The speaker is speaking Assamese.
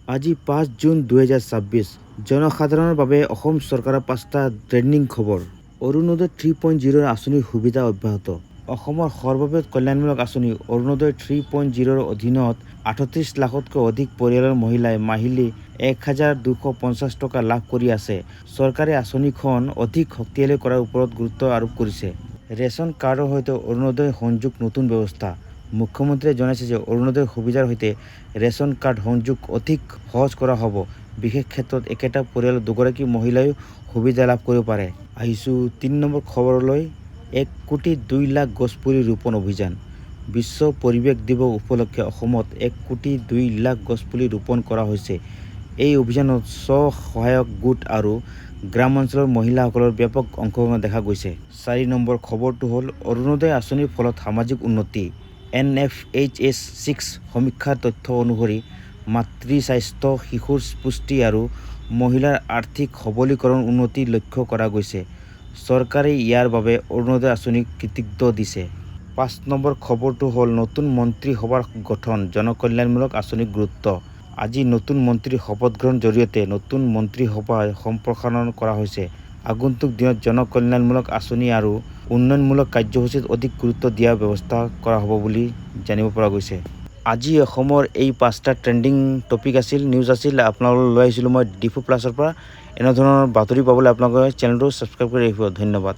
আজি ৫ জুন ২০২৬ জনসাধাৰণৰ বাবে অসম চৰকাৰৰ ৫টা ট্ৰেণ্ডিং খবৰ। অৰুণোদয় 3.0 আঁচনিৰ সুবিধা অব্যাহত। অসমৰ সৰ্ববৃহৎ কল্যাণমূলক আঁচনি অৰুণোদয় 3.0 অধীনত ৩৮ লাখতকৈ অধিক পৰিয়ালৰ মহিলাই মাহিলী ১,২৫০ টকা লাভ কৰি আছে। চৰকাৰে আঁচনিখন অধিক শক্তিশালী কৰাৰ ওপৰত গুৰুত্ব আৰোপ কৰিছে। ৰেচন কাৰ্ডৰ সৈতে অৰুণোদয় সংযোগ নতুন ব্যৱস্থা। মুখ্যমন্ত্ৰীয়ে জনাইছে যে অৰুণোদয় সুবিধাৰ সৈতে ৰেচন কাৰ্ড সংযোগ অধিক সহজ কৰা হ'ব। বিশেষ ক্ষেত্ৰত একেটা পৰিয়ালৰ দুগৰাকী মহিলাইও সুবিধা লাভ কৰিব পাৰে। আহিছোঁ ৩ নম্বৰ খবৰলৈ। ১,২,০০,০০০ গছপুলি ৰোপণ অভিযান। বিশ্ব পৰিৱেশ দিৱস উপলক্ষে অসমত ১,২,০০,০০০ গছপুলি ৰোপণ কৰা হৈছে। এই অভিযানত স্ব-সহায়ক গোট আৰু গ্ৰামাঞ্চলৰ মহিলাসকলৰ ব্যাপক অংশগ্ৰহণ দেখা গৈছে। ৪ নম্বৰ খবৰটো হ'ল অৰুণোদয় আঁচনিৰ ফলত সামাজিক উন্নতি। NFHS-6 সমীক্ষাৰ তথ্য অনুসৰি মাতৃস্বাস্থ্য, শিশুৰ পুষ্টি আৰু মহিলাৰ আৰ্থিক সবলীকৰণ উন্নতি লক্ষ্য কৰা গৈছে। চৰকাৰে ইয়াৰ বাবে অৰুণোদয় আঁচনিক কৃতিত্ব দিছে। ৫ নম্বৰ খবৰটো হ'ল নতুন মন্ত্ৰীসভাৰ গঠন, জনকল্যাণমূলক আঁচনিৰ গুৰুত্ব। আজি নতুন মন্ত্ৰীৰ শপত গ্ৰহণৰ জৰিয়তে নতুন মন্ত্ৰীসভা সম্প্ৰসাৰণ কৰা হৈছে। আগন্তুক দিনত জনকল্যাণমূলক আঁচনি আৰু উন্নয়নমূলক কাৰ্যসূচীত অধিক গুৰুত্ব দিয়াৰ ব্যৱস্থা কৰা হ'ব বুলি জানিব পৰা গৈছে। আজি অসমৰ এই ৫টা ট্ৰেণ্ডিং টপিক আছিল, নিউজ আছিল। আপোনালোকক লৈ আহিছিলোঁ মই ডিফু প্লাছৰ পৰা। এনেধৰণৰ বাতৰি পাবলৈ আপোনালোকে চেনেলটো ছাবস্ক্ৰাইব কৰি ৰাখিব। ধন্যবাদ।